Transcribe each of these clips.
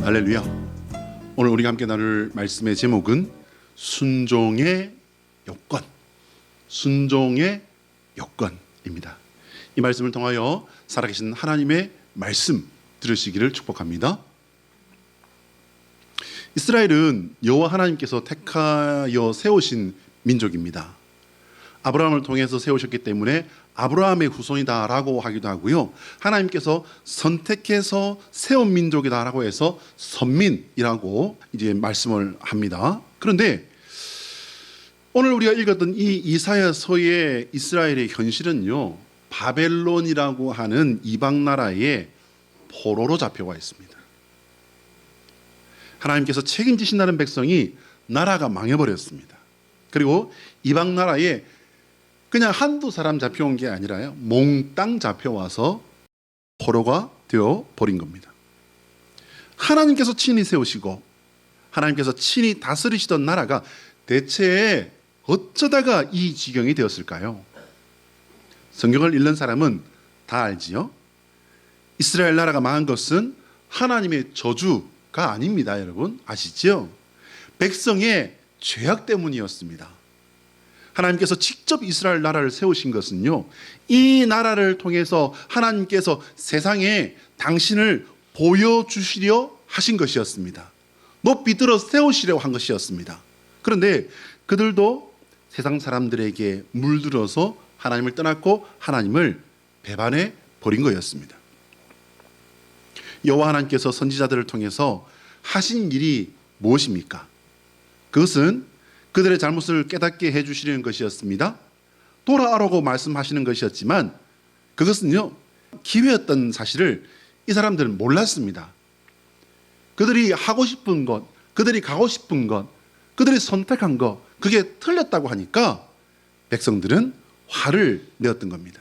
할렐루야. 오늘 우리가 함께 나눌 말씀의 제목은 순종의 여건, 순종의 여건입니다. 이 말씀을 통하여 살아계신 하나님의 말씀 들으시기를 축복합니다. 이스라엘은 여호와 하나님께서 택하여 세우신 민족입니다. 아브라함을 통해서 세우셨기 때문에 아브라함의 후손이다라고 하기도 하고요, 하나님께서 선택해서 세운 민족이다라고 해서 선민이라고 이제 말씀을 합니다. 그런데 오늘 우리가 읽었던 이 이사야서의 이스라엘의 현실은요, 바벨론이라고 하는 이방 나라의 포로로 잡혀와 있습니다. 하나님께서 책임지신다는 백성이 나라가 망해버렸습니다. 그리고 이방 나라에 그냥 한두 사람 잡혀온 게 아니라요, 몽땅 잡혀와서 포로가 되어 버린 겁니다. 하나님께서 친히 세우시고 하나님께서 친히 다스리시던 나라가 대체 어쩌다가 이 지경이 되었을까요? 성경을 읽는 사람은 다 알지요. 이스라엘 나라가 망한 것은 하나님의 저주가 아닙니다. 여러분 아시죠? 백성의 죄악 때문이었습니다. 하나님께서 직접 이스라엘 나라를 세우신 것은요, 이 나라를 통해서 하나님께서 세상에 당신을 보여주시려 하신 것이었습니다. 높이 들어 세우시려고 한 것이었습니다. 그런데 그들도 세상 사람들에게 물들어서 하나님을 떠났고 하나님을 배반해 버린 거였습니다. 여호와 하나님께서 선지자들을 통해서 하신 일이 무엇입니까? 그것은 그들의 잘못을 깨닫게 해주시려는 것이었습니다. 돌아오라고 말씀하시는 것이었지만 그것은요, 기회였던 사실을 이 사람들은 몰랐습니다. 그들이 하고 싶은 것, 그들이 가고 싶은 것, 그들이 선택한 것, 그게 틀렸다고 하니까 백성들은 화를 내었던 겁니다.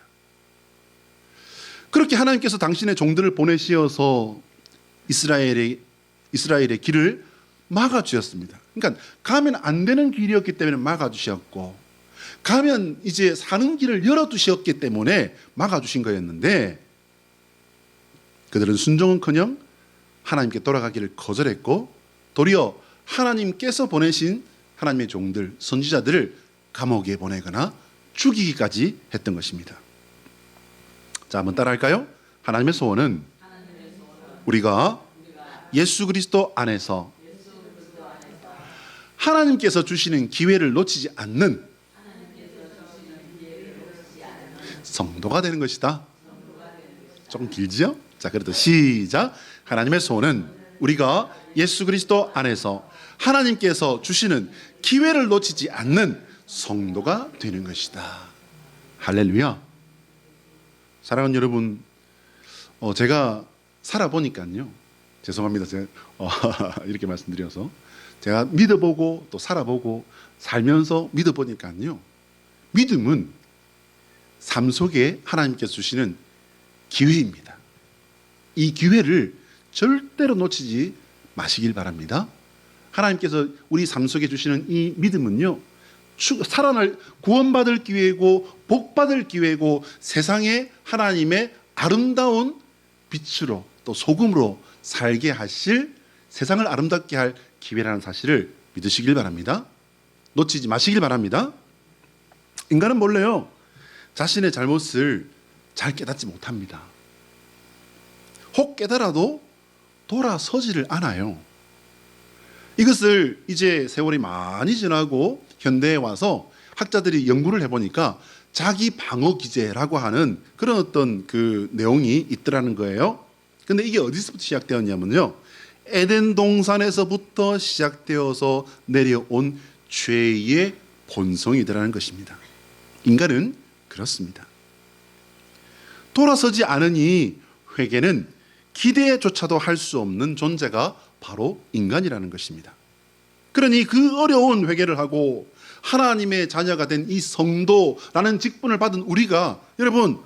그렇게 하나님께서 당신의 종들을 보내시어서 이스라엘의 길을 막아주셨습니다. 그러니까 가면 안 되는 길이었기 때문에 막아주셨고, 가면 이제 사는 길을 열어두셨기 때문에 막아주신 거였는데, 그들은 순종은커녕 하나님께 돌아가기를 거절했고, 도리어 하나님께서 보내신 하나님의 종들, 선지자들을 감옥에 보내거나 죽이기까지 했던 것입니다. 자, 한번 따라할까요? 하나님의 소원은 우리가 예수 그리스도 안에서 하나님께서 주시는 기회를 놓치지 않는 성도가 되는 것이다. 조금 길지요? 자, 그래도 시작. 하나님의 소원은 우리가 예수 그리스도 안에서 하나님께서 주시는 기회를 놓치지 않는 성도가 되는 것이다. 할렐루야. 사랑하는 여러분, 제가 살아보니까요, 죄송합니다, 제가 이렇게 말씀드려서, 제가 믿어보고 또 살아보고 살면서 믿어보니까요, 믿음은 삶 속에 하나님께서 주시는 기회입니다. 이 기회를 절대로 놓치지 마시길 바랍니다. 하나님께서 우리 삶 속에 주시는 이 믿음은요, 살아날 구원받을 기회고 복받을 기회고 세상에 하나님의 아름다운 빛으로 또 소금으로 살게 하실, 세상을 아름답게 할 기회라는 사실을 믿으시길 바랍니다. 놓치지 마시길 바랍니다. 인간은 몰래요, 자신의 잘못을 잘 깨닫지 못합니다. 혹 깨달아도 돌아서지를 않아요. 이것을 이제 세월이 많이 지나고 현대에 와서 학자들이 연구를 해보니까 자기 방어 기제라고 하는 그런 어떤 그 내용이 있더라는 거예요. 근데 이게 어디서부터 시작되었냐면요, 에덴 동산에서부터 시작되어서 내려온 죄의 본성이더라는 것입니다. 인간은 그렇습니다. 돌아서지 않으니 회개는 기대조차도 할 수 없는 존재가 바로 인간이라는 것입니다. 그러니 그 어려운 회개를 하고 하나님의 자녀가 된 이 성도라는 직분을 받은 우리가, 여러분,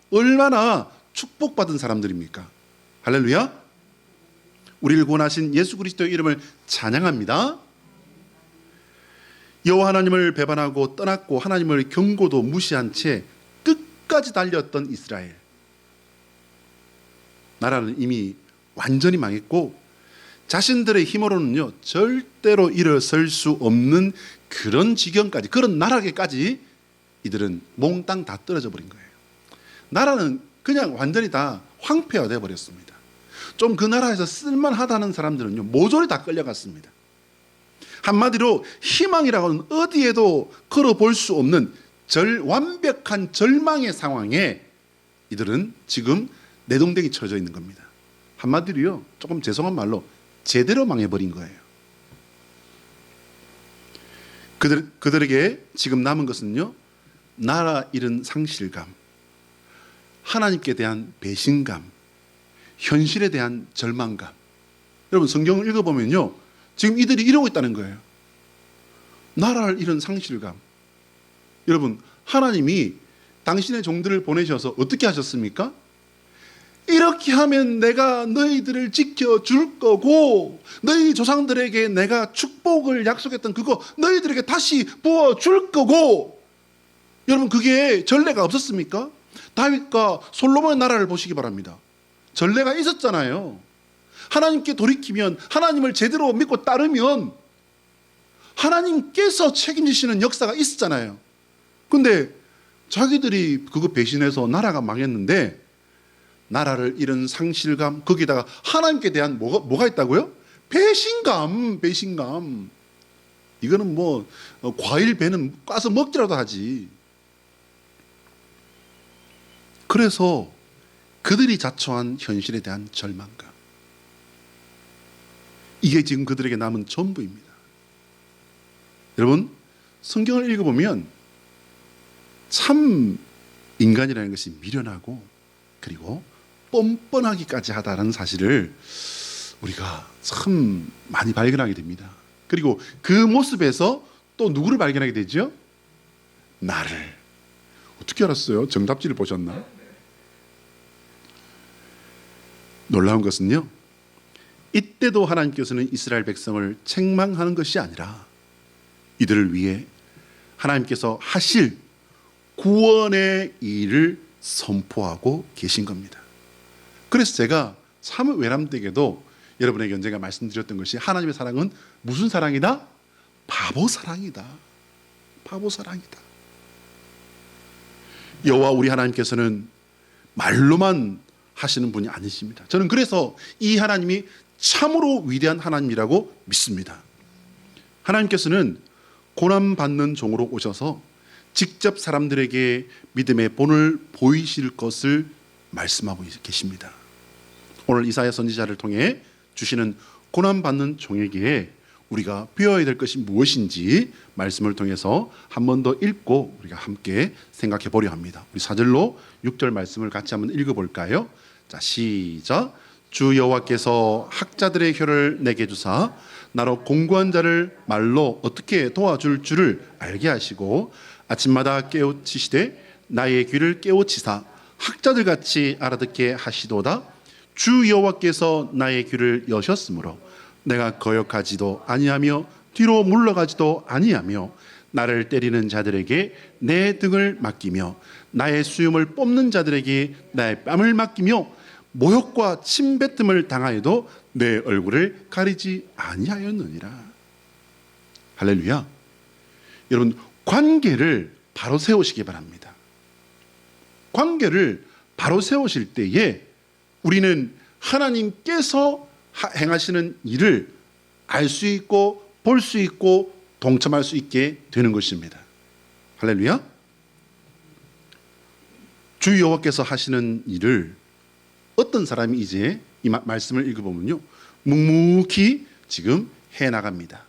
얼마나 축복받은 사람들입니까? 할렐루야. 우리를 구원하신 예수 그리스도의 이름을 찬양합니다. 여호와 하나님을 배반하고 떠났고 하나님을 경고도 무시한 채 끝까지 달렸던 이스라엘 나라는 이미 완전히 망했고 자신들의 힘으로는요 절대로 일어설 수 없는 그런 지경까지, 그런 나라에까지 이들은 몽땅 다 떨어져 버린 거예요. 나라는 그냥 완전히 다 황폐화되어 버렸습니다. 좀 그 나라에서 쓸만하다는 사람들은요 모조리 다 끌려갔습니다. 한마디로 희망이라고는 어디에도 걸어볼 수 없는 완벽한 절망의 상황에 이들은 지금 내동댕이 쳐져 있는 겁니다. 한마디로요 조금 죄송한 말로 제대로 망해버린 거예요. 그들에게 지금 남은 것은요 나라 잃은 상실감, 하나님께 대한 배신감, 현실에 대한 절망감. 여러분 성경을 읽어보면요 지금 이들이 이러고 있다는 거예요. 나라를 잃은 상실감. 여러분 하나님이 당신의 종들을 보내셔서 어떻게 하셨습니까? 이렇게 하면 내가 너희들을 지켜줄 거고 너희 조상들에게 내가 축복을 약속했던 그거 너희들에게 다시 부어줄 거고. 여러분 그게 전례가 없었습니까? 다윗과 솔로몬의 나라를 보시기 바랍니다. 전례가 있었잖아요. 하나님께 돌이키면, 하나님을 제대로 믿고 따르면 하나님께서 책임지시는 역사가 있었잖아요. 근데 자기들이 그거 배신해서 나라가 망했는데 나라를 잃은 상실감, 거기다가 하나님께 대한 뭐가 있다고요? 배신감. 이거는 뭐 과일 배는 까서 먹기라도 하지. 그래서 그들이 자초한 현실에 대한 절망감, 이게 지금 그들에게 남은 전부입니다. 여러분 성경을 읽어보면 참 인간이라는 것이 미련하고 그리고 뻔뻔하기까지 하다는 사실을 우리가 참 많이 발견하게 됩니다. 그리고 그 모습에서 또 누구를 발견하게 되죠? 나를. 어떻게 알았어요? 정답지를 보셨나? 놀라운 것은요 이때도 하나님께서는 이스라엘 백성을 책망하는 것이 아니라 이들을 위해 하나님께서 하실 구원의 일을 선포하고 계신 겁니다. 그래서 제가 참 외람되게도 여러분에게 언젠가 말씀드렸던 것이 하나님의 사랑은 무슨 사랑이다? 바보 사랑이다. 바보 사랑이다. 여호와 우리 하나님께서는 말로만 하시는 분이 아니십니다. 저는 그래서 이 하나님이 참으로 위대한 하나님이라고 믿습니다. 하나님께서는 고난받는 종으로 오셔서 직접 사람들에게 믿음의 본을 보이실 것을 말씀하고 계십니다. 오늘 이사야 선지자를 통해 주시는 고난받는 종에게 우리가 배워야 될 것이 무엇인지 말씀을 통해서 한 번 더 읽고 우리가 함께 생각해 보려 합니다. 우리 4절로 6절 말씀을 같이 한번 읽어볼까요? 자, 시작. 주 여호와께서 학자들의 혀를 내게 주사 나로 공고한 자를 말로 어떻게 도와줄 줄을 알게 하시고 아침마다 깨우치시되 나의 귀를 깨우치사 학자들 같이 알아듣게 하시도다. 주 여호와께서 나의 귀를 여셨으므로 내가 거역하지도 아니하며 뒤로 물러가지도 아니하며 나를 때리는 자들에게 내 등을 맡기며 나의 수염을 뽑는 자들에게 나의 뺨을 맡기며 모욕과 침뱉음을 당하여도 내 얼굴을 가리지 아니하였느니라. 할렐루야. 여러분 관계를 바로 세우시기 바랍니다. 관계를 바로 세우실 때에 우리는 하나님께서 행하시는 일을 알 수 있고 볼 수 있고 동참할 수 있게 되는 것입니다. 할렐루야. 주 여호와께서 하시는 일을 어떤 사람이 이제 이 말씀을 읽어보면요 묵묵히 지금 해나갑니다.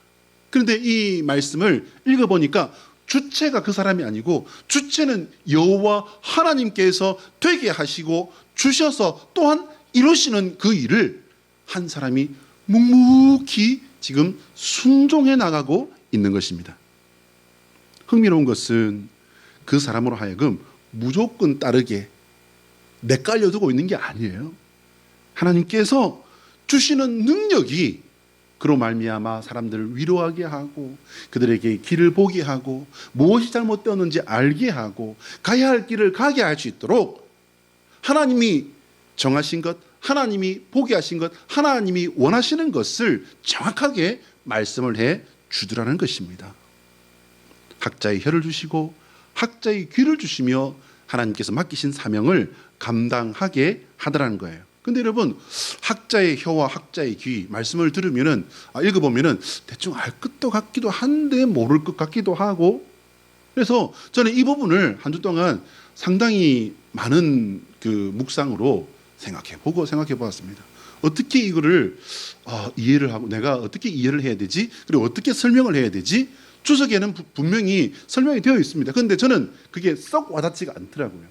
그런데 이 말씀을 읽어보니까 주체가 그 사람이 아니고 주체는 여호와 하나님께서 되게 하시고 주셔서 또한 이루시는 그 일을 한 사람이 묵묵히 지금 순종해 나가고 있는 것입니다. 흥미로운 것은 그 사람으로 하여금 무조건 따르게 내깔려두고 있는 게 아니에요. 하나님께서 주시는 능력이 그로 말미암아 사람들을 위로하게 하고 그들에게 길을 보게 하고 무엇이 잘못되었는지 알게 하고 가야 할 길을 가게 할 수 있도록 하나님이 정하신 것 하나님이 보게 하신 것, 하나님이 원하시는 것을 정확하게 말씀을 해 주더라는 것입니다. 학자의 혀를 주시고 학자의 귀를 주시며 하나님께서 맡기신 사명을 감당하게 하더라는 거예요. 근데 여러분, 학자의 혀와 학자의 귀 말씀을 들으면은 읽어보면은 대충 알 것도 같기도 한데 모를 것 같기도 하고, 그래서 저는 이 부분을 한 주 동안 상당히 많은 그 묵상으로 생각해 보았습니다. 어떻게 이거를 이해를 하고 내가 어떻게 이해를 해야 되지? 그리고 어떻게 설명을 해야 되지? 주석에는 분명히 설명이 되어 있습니다. 그런데 저는 그게 썩 와닿지가 않더라고요.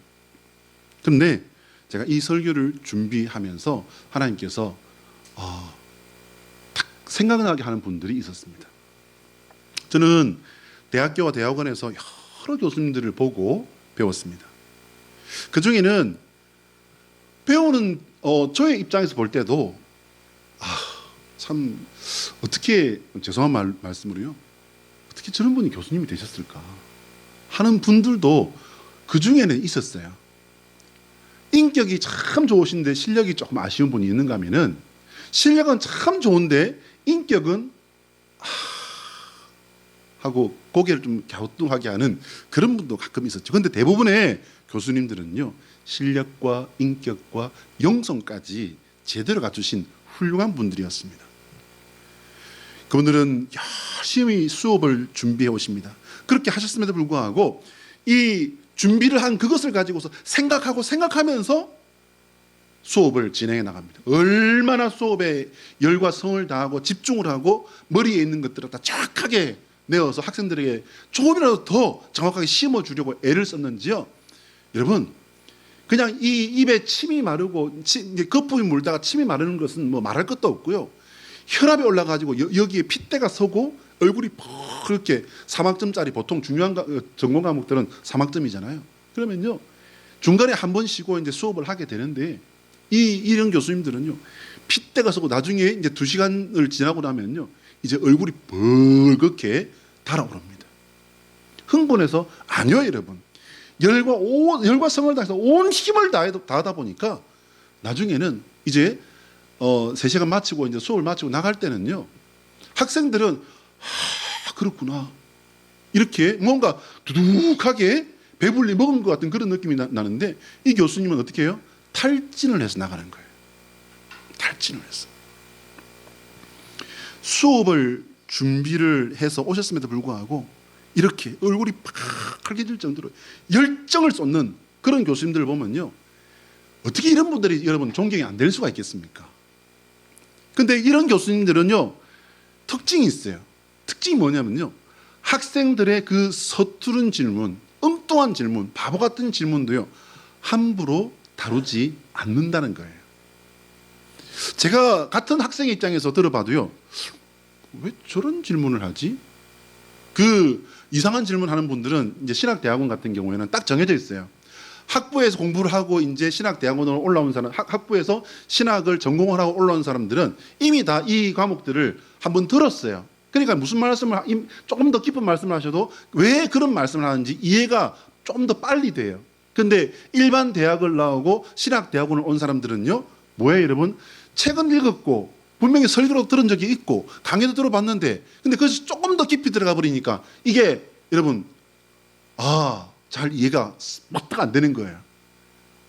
그런데 제가 이 설교를 준비하면서 하나님께서 딱 생각나게 하는 분들이 있었습니다. 저는 대학교와 대학원에서 여러 교수님들을 보고 배웠습니다. 그 중에는 배우는 저의 입장에서 볼 때도 참 어떻게, 죄송한 말씀으로요, 어떻게 저런 분이 교수님이 되셨을까 하는 분들도 그 중에는 있었어요. 인격이 참 좋으신데 실력이 조금 아쉬운 분이 있는가 하면은, 실력은 참 좋은데 인격은 하고 고개를 좀 갸우뚱하게 하는 그런 분도 가끔 있었죠. 그런데 대부분의 교수님들은요, 실력과 인격과 영성까지 제대로 갖추신 훌륭한 분들이었습니다. 그분들은 열심히 수업을 얼마나 오십니다. 그렇게 하셨음에도 불구하고 이 준비를 한 그것을 가지고서 생각하면서 수업을 진행해 나갑니다. 얼마나 수업에 열과 성을 다하고 집중을 하고 머리에 있는 것들을 다 정확하게 내어서 학생들에게 조금이라도 더 정확하게 심어주려고 애를 썼는지요. 여러분, 그냥 이 입에 침이 마르고 거품이 물다가 침이 마르는 것은 뭐 말할 것도 없고요. 혈압이 올라가지고 여기에 핏대가 서고 얼굴이 그렇게 3학점짜리, 보통 중요한 전공 과목들은 3학점이잖아요. 그러면요, 중간에 한 번 쉬고 이제 수업을 하게 되는데, 이런 교수님들은요, 핏대가 서고 나중에 이제 2시간을 지나고 나면요, 이제 얼굴이 벌겋게 달아오릅니다. 흥분해서 아니요, 여러분. 열과 성을 다해서 온 힘을 다하다 보니까 나중에는 이제 3시간 마치고 이제 수업을 마치고 나갈 때는요, 학생들은 그렇구나, 이렇게 뭔가 두둑하게 배불리 먹은 것 같은 그런 느낌이 나는데, 이 교수님은 어떻게 해요? 탈진을 해서 나가는 거예요. 탈진을 해서. 수업을 준비를 해서 오셨음에도 불구하고 이렇게 얼굴이 빨개질 정도로 열정을 쏟는 그런 교수님들을 보면요, 어떻게 이런 분들이 여러분 존경이 안 될 수가 있겠습니까? 근데 이런 교수님들은요, 특징이 있어요. 특징이 뭐냐면요, 학생들의 그 서투른 질문, 엉뚱한 질문, 바보 같은 질문도요, 함부로 다루지 않는다는 거예요. 제가 같은 학생의 입장에서 들어봐도요, 왜 저런 질문을 하지? 그 이상한 질문하는 분들은 이제 신학대학원 같은 경우에는 딱 정해져 있어요. 학부에서 공부를 하고 이제 신학대학원으로 올라온 사람, 학부에서 신학을 전공을 하고 올라온 사람들은 이미 다 이 과목들을 한번 들었어요. 그러니까 무슨 말씀을 조금 더 깊은 말씀을 하셔도 왜 그런 말씀을 하는지 이해가 좀 더 빨리 돼요. 근데 일반 대학을 나오고 신학대학원을 온 사람들은요, 뭐예요, 여러분? 책은 읽었고 분명히 설교로 들은 적이 있고 강의도 들어봤는데, 근데 그것이 조금 더 깊이 들어가 버리니까 이게 여러분 잘 이해가 막 안 되는 거예요.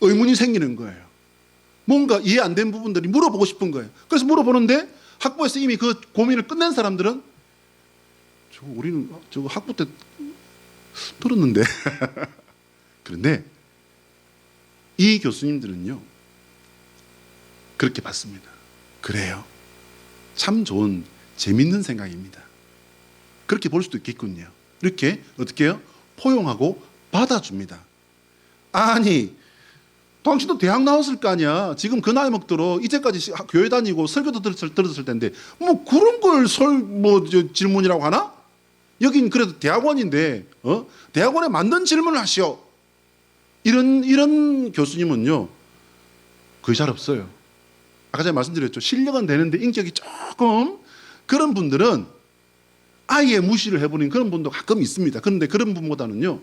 의문이 생기는 거예요. 뭔가 이해 안 된 부분들이 물어보고 싶은 거예요. 그래서 물어보는데 학부에서 이미 그 고민을 끝낸 사람들은 우리는 저거 학부 때 들었는데 그런데 이 교수님들은요, 그렇게 봤습니다. 그래요, 참 좋은 재밌는 생각입니다. 그렇게 볼 수도 있겠군요. 이렇게 어떻게 해요? 포용하고 받아줍니다. 아니, 당신도 대학 나왔을 거 아니야. 지금 그 나이 먹도록 이제까지 교회 다니고 설교도 들었을 텐데 뭐 그런 걸 질문이라고 하나? 여긴 그래도 대학원인데 대학원에 맞는 질문을 하시오. 이런 교수님은요, 거의 잘 없어요. 아까 제가 말씀드렸죠. 실력은 되는데 인격이 조금, 그런 분들은 아예 무시를 해버린 그런 분도 가끔 있습니다. 그런데 그런 분보다는요,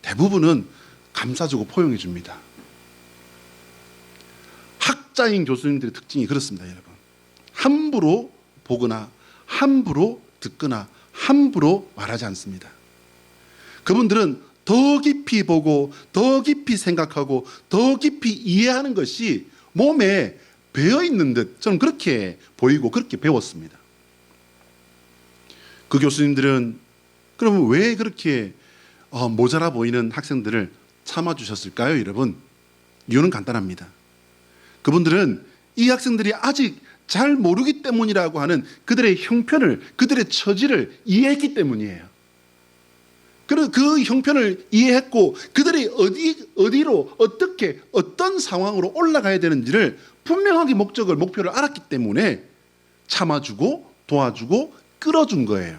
대부분은 감싸주고 포용해 줍니다. 학자인 교수님들의 특징이 그렇습니다, 여러분. 함부로 보거나 함부로 듣거나 함부로 말하지 않습니다. 그분들은 더 깊이 보고 더 깊이 생각하고 더 깊이 이해하는 것이 몸에 배어 있는 듯 저는 그렇게 보이고 그렇게 배웠습니다. 그 교수님들은 그러면 왜 그렇게 모자라 보이는 학생들을 참아주셨을까요, 여러분? 이유는 간단합니다. 그분들은 이 학생들이 아직 잘 모르기 때문이라고 하는 그들의 형편을, 그들의 처지를 이해했기 때문이에요. 그리고 그 형편을 이해했고 그들이 어디로 어떻게 어떤 상황으로 올라가야 되는지를 분명하게 목표를 알았기 때문에 참아주고 도와주고 끌어준 거예요.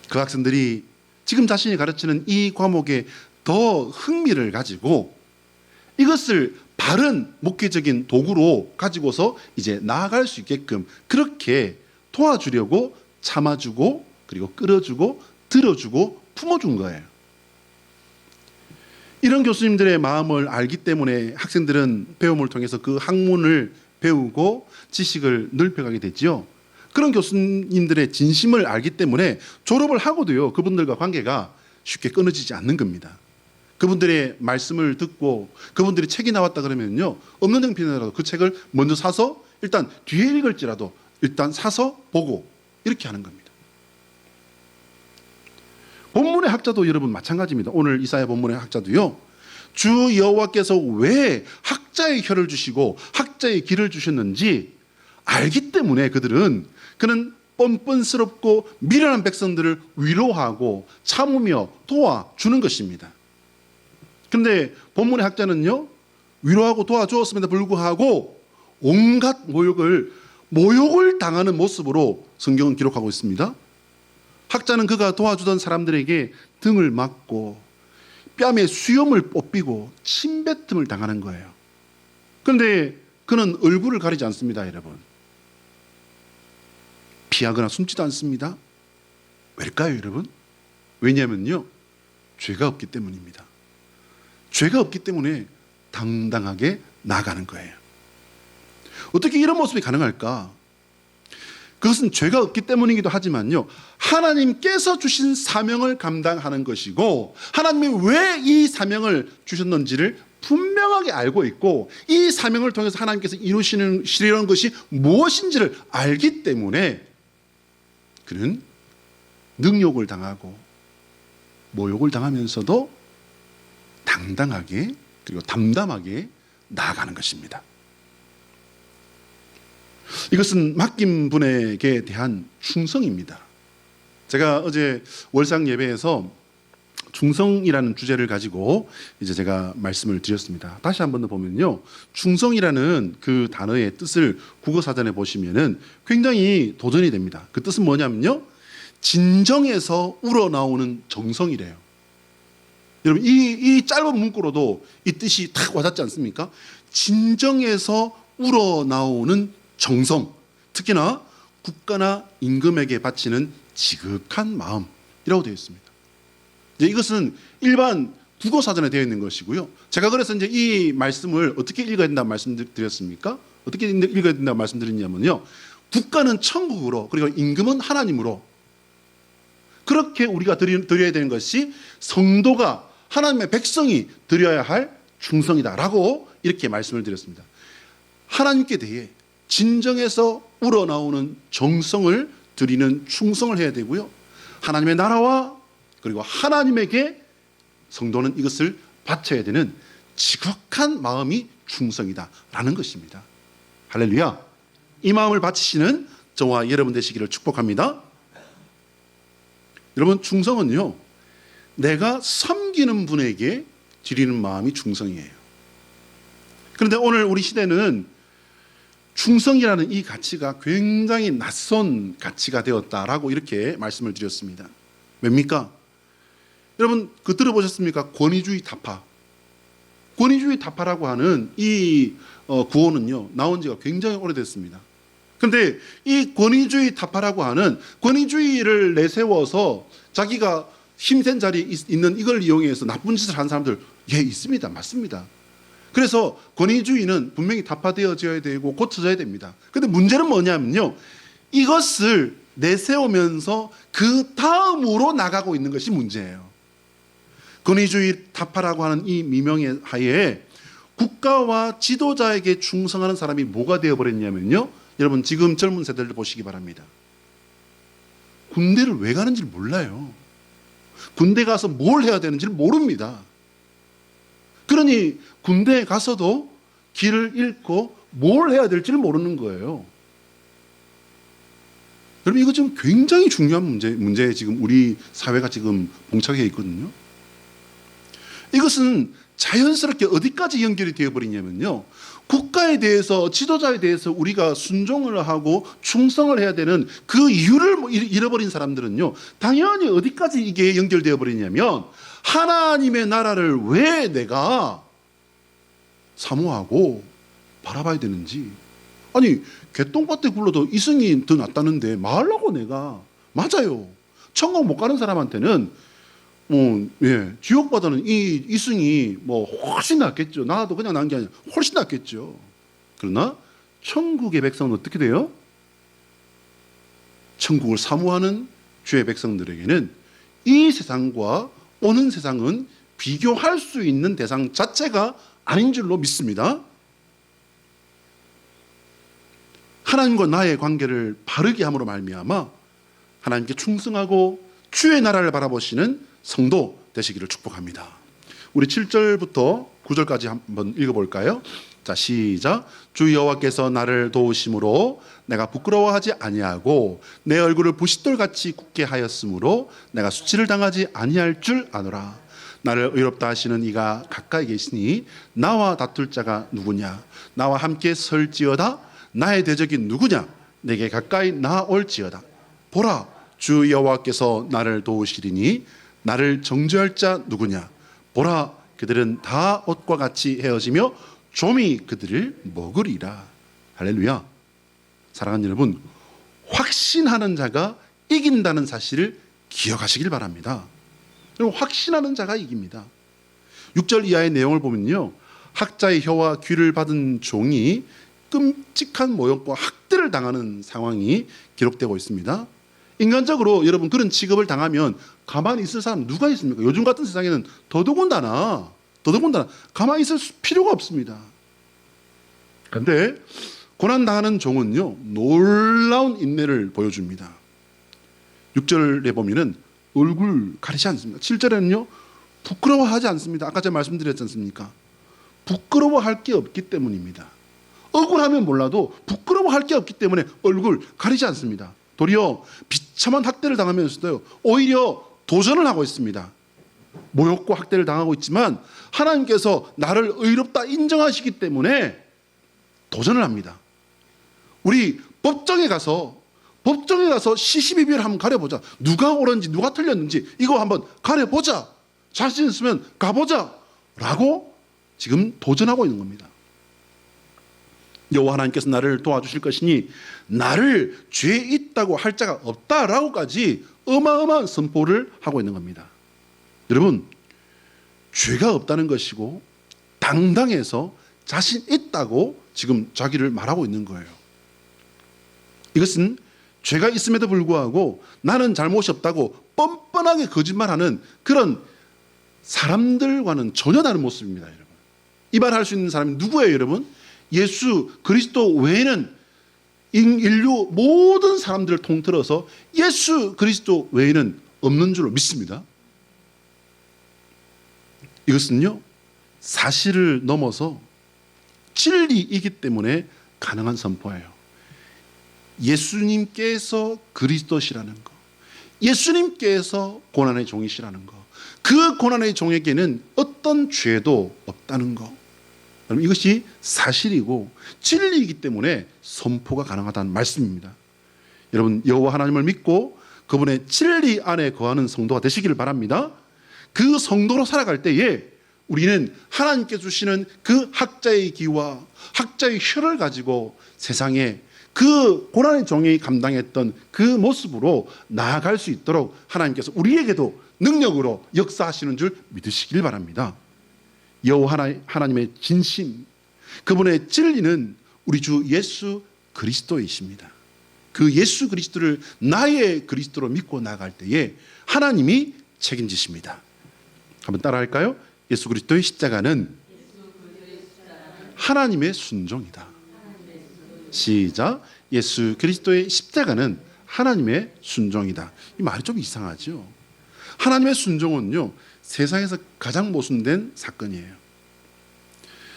그 학생들이 지금 자신이 가르치는 이 과목에 더 흥미를 가지고 이것을 바른 목회적인 도구로 가지고서 이제 나아갈 수 있게끔 그렇게 도와주려고 참아주고 그리고 끌어주고 들어주고 품어준 거예요. 이런 교수님들의 마음을 알기 때문에 학생들은 배움을 통해서 그 학문을 배우고 지식을 넓혀가게 되지요. 그런 교수님들의 진심을 알기 때문에 졸업을 하고도요, 그분들과 관계가 쉽게 끊어지지 않는 겁니다. 그분들의 말씀을 듣고 그분들이 책이 나왔다 그러면요, 없는 형편이라도 그 책을 먼저 사서 일단 뒤에 읽을지라도 일단 사서 보고 이렇게 하는 겁니다. 본문의 학자도 여러분 마찬가지입니다. 오늘 이사야 본문의 학자도요, 주 여호와께서 왜 학자의 혀를 주시고 학자의 귀를 주셨는지 알기 때문에 그는 뻔뻔스럽고 미련한 백성들을 위로하고 참으며 도와주는 것입니다. 그런데 본문의 학자는요, 위로하고 도와주었음에도 불구하고 온갖 모욕을 당하는 모습으로 성경은 기록하고 있습니다. 학자는 그가 도와주던 사람들에게 등을 맞고 뺨에 수염을 뽑히고 침뱉음을 당하는 거예요. 그런데 그는 얼굴을 가리지 않습니다, 여러분. 피하거나 숨지도 않습니다. 왜일까요, 여러분? 왜냐하면요, 죄가 없기 때문입니다. 죄가 없기 때문에 당당하게 나아가는 거예요. 어떻게 이런 모습이 가능할까? 그것은 죄가 없기 때문이기도 하지만요, 하나님께서 주신 사명을 감당하는 것이고 하나님이 왜 이 사명을 주셨는지를 분명하게 알고 있고 이 사명을 통해서 하나님께서 이루시는 것이 무엇인지를 알기 때문에 그는 능욕을 당하고 모욕을 당하면서도 당당하게 그리고 담담하게 나아가는 것입니다. 이것은 맡긴 분에게 대한 충성입니다. 제가 어제 월상 예배에서 충성이라는 주제를 가지고 이제 제가 말씀을 드렸습니다. 다시 한번 더 보면요, 충성이라는 그 단어의 뜻을 국어사전에 보시면은 굉장히 도전이 됩니다. 그 뜻은 뭐냐면요, 진정에서 우러나오는 정성이래요. 여러분, 이 짧은 문구로도 이 뜻이 탁 와닿지 않습니까? 진정에서 우러나오는 정성, 특히나 국가나 임금에게 바치는 지극한 마음이라고 되어 있습니다. 이것은 일반 국어사전에 되어 있는 것이고요. 제가 그래서 이제 이 말씀을 어떻게 읽어야 된다고 말씀드렸습니까? 어떻게 읽어야 된다고 말씀드렸냐면요, 국가는 천국으로 그리고 임금은 하나님으로 그렇게 우리가 드려야 되는 것이 성도가 하나님의 백성이 드려야 할 충성이다라고 이렇게 말씀을 드렸습니다. 하나님께 대해 진정에서 우러나오는 정성을 드리는 충성을 해야 되고요, 하나님의 나라와 그리고 하나님에게 성도는 이것을 바쳐야 되는 지극한 마음이 충성이다라는 것입니다. 할렐루야. 이 마음을 바치시는 저와 여러분 되시기를 축복합니다. 여러분, 충성은요, 내가 섬기는 분에게 드리는 마음이 충성이에요. 그런데 오늘 우리 시대는 충성이라는 이 가치가 굉장히 낯선 가치가 되었다라고 이렇게 말씀을 드렸습니다. 왜입니까? 여러분, 그 들어보셨습니까? 권위주의 타파. 권위주의 타파라고 하는 이 구호는요, 나온 지가 굉장히 오래됐습니다. 그런데 이 권위주의 타파라고 하는 권위주의를 내세워서 자기가 힘센 자리에 있는 이걸 이용해서 나쁜 짓을 한 사람들, 예, 있습니다. 맞습니다. 그래서 권위주의는 분명히 타파되어져야 되고 고쳐져야 됩니다. 그런데 문제는 뭐냐면요, 이것을 내세우면서 그 다음으로 나가고 있는 것이 문제예요. 권위주의 타파라고 하는 이 미명의 하에 국가와 지도자에게 충성하는 사람이 뭐가 되어버렸냐면요, 여러분 지금 젊은 세대를 보시기 바랍니다. 군대를 왜 가는지 몰라요. 군대 가서 뭘 해야 되는지를 모릅니다. 그러니 군대에 가서도 길을 잃고 뭘 해야 될지를 모르는 거예요. 여러분 이거 지금 굉장히 중요한 문제에 지금 우리 사회가 지금 봉착해 있거든요. 이것은 자연스럽게 어디까지 연결이 되어버리냐면요, 국가에 대해서, 지도자에 대해서 우리가 순종을 하고 충성을 해야 되는 그 이유를 잃어버린 사람들은요, 당연히 어디까지 이게 연결되어 버리냐면, 하나님의 나라를 왜 내가 사모하고 바라봐야 되는지. 아니, 개똥밭에 굴러도 이승이 더 낫다는데 말라고 내가. 맞아요. 천국 못 가는 사람한테는 지옥보다는 이 이승이 훨씬 낫겠죠. 나도 그냥 난 게 아니라 훨씬 낫겠죠. 그러나 천국의 백성은 어떻게 돼요? 천국을 사모하는 주의 백성들에게는 이 세상과 오는 세상은 비교할 수 있는 대상 자체가 아닌 줄로 믿습니다. 하나님과 나의 관계를 바르게 함으로 말미암아 하나님께 충성하고 주의 나라를 바라보시는 성도 되시기를 축복합니다. 우리 7절부터 9절까지 한번 읽어볼까요? 자, 시작. 주 여호와께서 나를 도우심으로 내가 부끄러워하지 아니하고 내 얼굴을 부싯돌같이 굳게 하였으므로 내가 수치를 당하지 아니할 줄 아노라. 나를 의롭다 하시는 이가 가까이 계시니 나와 다툴 자가 누구냐? 나와 함께 설지어다. 나의 대적이 누구냐? 내게 가까이 나올지어다. 보라, 주 여호와께서 나를 도우시리니 나를 정죄할 자 누구냐? 보라, 그들은 다 옷과 같이 헤어지며 좀이 그들을 먹으리라. 할렐루야. 사랑하는 여러분, 확신하는 자가 이긴다는 사실을 기억하시길 바랍니다. 여러분, 확신하는 자가 이깁니다. 6절 이하의 내용을 보면요, 학자의 혀와 귀를 받은 종이 끔찍한 모욕과 학대를 당하는 상황이 기록되고 있습니다. 인간적으로 여러분 그런 취급을 당하면 가만히 있을 사람 누가 있습니까? 요즘 같은 세상에는 더더군다나 가만히 있을 필요가 없습니다. 그런데 고난당하는 종은요, 놀라운 인내를 보여줍니다. 6절에 보면은 얼굴 가리지 않습니다. 7절에는요, 부끄러워하지 않습니다. 아까 제가 말씀드렸지 않습니까? 부끄러워할 게 없기 때문입니다. 억울하면 몰라도 부끄러워할 게 없기 때문에 얼굴 가리지 않습니다. 도리어 비참한 학대를 당하면서도 오히려 도전을 하고 있습니다. 모욕과 학대를 당하고 있지만 하나님께서 나를 의롭다 인정하시기 때문에 도전을 합니다. 우리 법정에 가서 시시비비를 한번 가려보자. 누가 옳은지 누가 틀렸는지 이거 한번 가려보자. 자신 있으면 가보자 라고 지금 도전하고 있는 겁니다. 여호와 하나님께서 나를 도와주실 것이니 나를 죄에 있다고 할 자가 없다라고까지 어마어마한 선포를 하고 있는 겁니다. 여러분, 죄가 없다는 것이고 당당해서 자신 있다고 지금 자기를 말하고 있는 거예요. 이것은 죄가 있음에도 불구하고 나는 잘못이 없다고 뻔뻔하게 거짓말하는 그런 사람들과는 전혀 다른 모습입니다. 여러분, 이 말할 수 있는 사람이 누구예요? 여러분, 예수 그리스도 외에는 인류 모든 사람들을 통틀어서 예수 그리스도 외에는 없는 줄로 믿습니다. 이것은요, 사실을 넘어서 진리이기 때문에 가능한 선포예요. 예수님께서 그리스도시라는 거, 예수님께서 고난의 종이시라는 거, 그 고난의 종에게는 어떤 죄도 없다는 거, 여러분, 이것이 사실이고 진리이기 때문에 선포가 가능하다는 말씀입니다. 여러분, 여호와 하나님을 믿고 그분의 진리 안에 거하는 성도가 되시기를 바랍니다. 그 성도로 살아갈 때에 우리는 하나님께 주시는 그 학자의 기와 학자의 혀를 가지고 세상에 그 고난의 종이 감당했던 그 모습으로 나아갈 수 있도록 하나님께서 우리에게도 능력으로 역사하시는 줄 믿으시길 바랍니다. 여호와 하나님의 진심, 그분의 진리는 우리 주 예수 그리스도이십니다. 그 예수 그리스도를 나의 그리스도로 믿고 나아갈 때에 하나님이 책임지십니다. 한번 따라할까요? 예수 그리스도의 십자가는 하나님의 순종이다. 시작. 예수 그리스도의 십자가는 하나님의 순종이다. 이 말이 좀 이상하죠. 하나님의 순종은요, 세상에서 가장 모순된 사건이에요.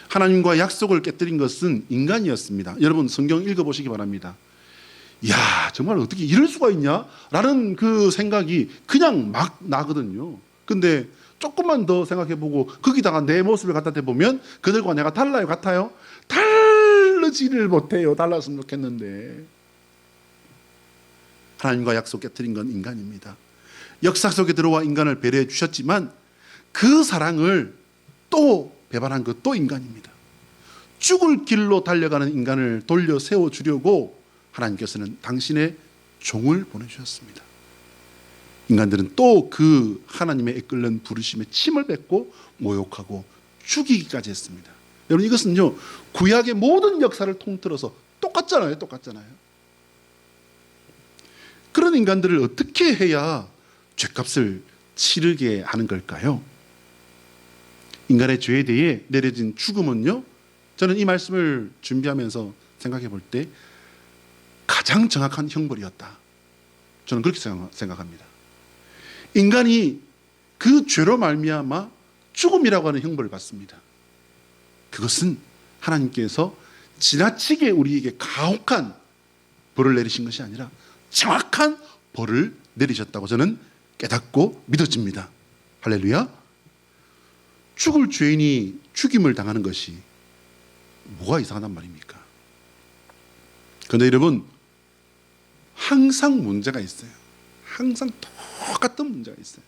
하나님과 약속을 깨뜨린 것은 인간이었습니다. 여러분 성경 읽어보시기 바랍니다. 야, 정말 어떻게 이럴 수가 있냐? 라는 그 생각이 그냥 막 나거든요. 근데 조금만 더 생각해보고 거기다가 내 모습을 갖다 대보면 그들과 내가 달라요? 같아요? 다르지를 못해요. 달랐으면 좋겠는데. 하나님과 약속 깨뜨린 건 인간입니다. 역사 속에 들어와 인간을 배려해 주셨지만 그 사랑을 또 배반한 것도 인간입니다. 죽을 길로 달려가는 인간을 돌려 세워주려고 하나님께서는 당신의 종을 보내주셨습니다. 인간들은 또 그 하나님의 이끌는 부르심에 침을 뱉고 모욕하고 죽이기까지 했습니다. 여러분 이것은요, 구약의 모든 역사를 통틀어서 똑같잖아요. 그런 인간들을 어떻게 해야 죄값을 치르게 하는 걸까요? 인간의 죄에 대해 내려진 죽음은요, 저는 이 말씀을 준비하면서 생각해 볼 때 가장 정확한 형벌이었다. 저는 그렇게 생각합니다. 인간이 그 죄로 말미암아 죽음이라고 하는 형벌을 받습니다. 그것은 하나님께서 지나치게 우리에게 가혹한 벌을 내리신 것이 아니라 정확한 벌을 내리셨다고 저는 깨닫고 믿어집니다. 할렐루야. 죽을 죄인이 죽임을 당하는 것이 뭐가 이상하단 말입니까? 그런데 여러분, 항상 문제가 있어요. 항상 똑같은 문제가 있어요.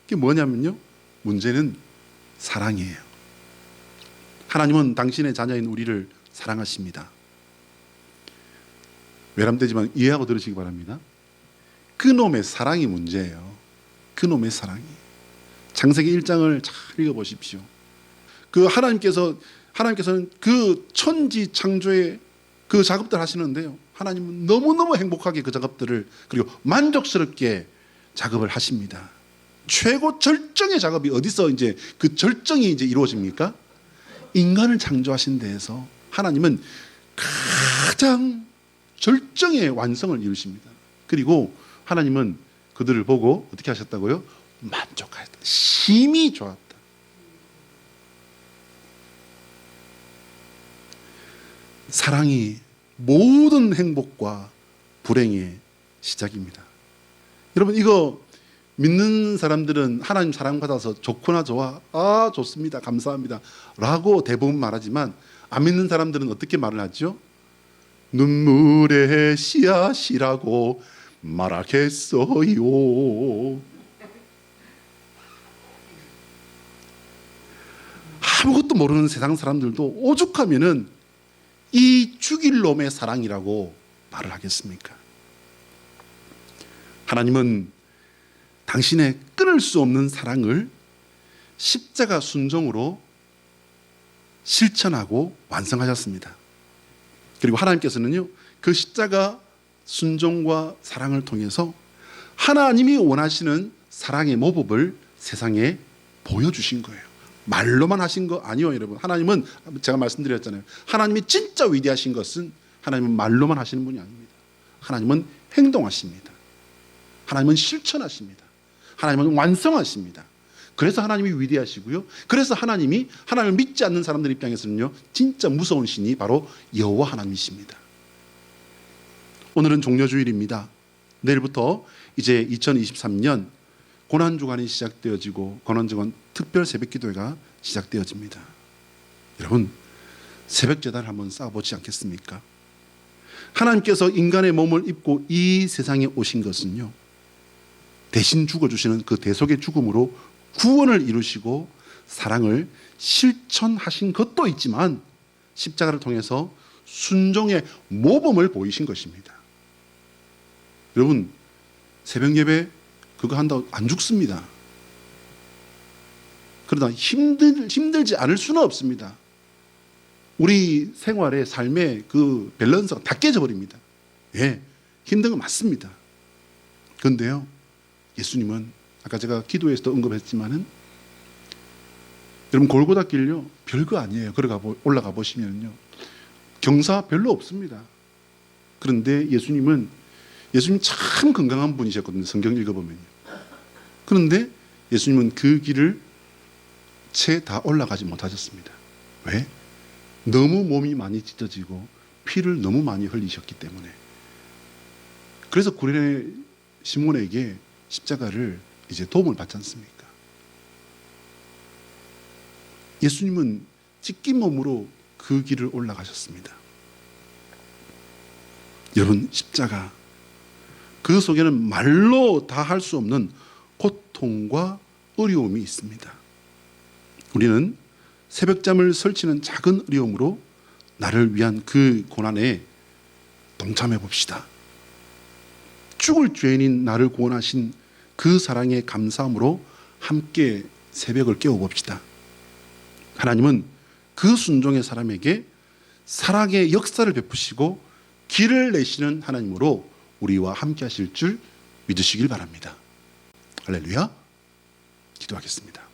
그게 뭐냐면요, 문제는 사랑이에요. 하나님은 당신의 자녀인 우리를 사랑하십니다. 외람되지만 이해하고 들으시기 바랍니다. 그놈의 사랑이 문제예요. 그놈의 사랑이. 창세기 1장을 잘 읽어보십시오. 그 하나님께서는 그 천지 창조의 그 작업들 하시는데요, 하나님은 너무너무 행복하게 그 작업들을, 그리고 만족스럽게 작업을 하십니다. 최고 절정의 작업이 어디서 이제 그 절정이 이제 이루어집니까? 인간을 창조하신 데에서 하나님은 가장 절정의 완성을 이루십니다. 그리고 하나님은 그들을 보고 어떻게 하셨다고요? 만족하였다. 심히 좋았다. 사랑이 모든 행복과 불행의 시작입니다. 여러분 이거 믿는 사람들은 하나님 사랑받아서 좋구나 좋아, 아 좋습니다, 감사합니다 라고 대부분 말하지만, 안 믿는 사람들은 어떻게 말을 하죠? 눈물의 씨앗이라고 말하겠어요. 아무것도 모르는 세상 사람들도 오죽하면은 이 죽일 놈의 사랑이라고 말을 하겠습니까? 하나님은 당신의 끊을 수 없는 사랑을 십자가 순종으로 실천하고 완성하셨습니다. 그리고 하나님께서는요, 그 십자가 순종과 사랑을 통해서 하나님이 원하시는 사랑의 모범을 세상에 보여주신 거예요. 말로만 하신 거 아니요, 여러분. 하나님은 제가 말씀드렸잖아요. 하나님이 진짜 위대하신 것은 하나님은 말로만 하시는 분이 아닙니다. 하나님은 행동하십니다. 하나님은 실천하십니다. 하나님은 완성하십니다. 그래서 하나님이 위대하시고요. 그래서 하나님을 믿지 않는 사람들 입장에서는요, 진짜 무서운 신이 바로 여호와 하나님이십니다. 오늘은 종려주일입니다. 내일부터 이제 2023년 고난주간이 시작되어지고 고난주간 특별 새벽기도회가 시작되어집니다. 여러분, 새벽제단을 한번 쌓아보지 않겠습니까? 하나님께서 인간의 몸을 입고 이 세상에 오신 것은요, 대신 죽어주시는 그 대속의 죽음으로 구원을 이루시고 사랑을 실천하신 것도 있지만, 십자가를 통해서 순종의 모범을 보이신 것입니다. 여러분, 새벽 예배 그거 한다고 안 죽습니다. 그러나 힘들지 않을 수는 없습니다. 우리 생활의 삶의 그 밸런스가 다 깨져버립니다. 예, 힘든 건 맞습니다. 그런데요, 예수님은 아까 제가 기도에서도 언급했지만은 여러분 골고다 길요 별거 아니에요. 올라가 보시면요 경사 별로 없습니다. 그런데 예수님 참 건강한 분이셨거든요. 성경 읽어보면요. 그런데 예수님은 그 길을 채 다 올라가지 못하셨습니다. 왜? 너무 몸이 많이 찢어지고 피를 너무 많이 흘리셨기 때문에. 그래서 구레네 시몬에게 십자가를 이제 도움을 받지 않습니까? 예수님은 찢긴 몸으로 그 길을 올라가셨습니다. 여러분, 십자가 그 속에는 말로 다 할 수 없는 고통과 어려움이 있습니다. 우리는 새벽잠을 설치는 작은 어려움으로 나를 위한 그 고난에 동참해 봅시다. 죽을 죄인인 나를 구원하신 그 사랑의 감사함으로 함께 새벽을 깨워봅시다. 하나님은 그 순종의 사람에게 사랑의 역사를 베푸시고 길을 내시는 하나님으로 우리와 함께 하실 줄 믿으시길 바랍니다. 할렐루야. 기도하겠습니다.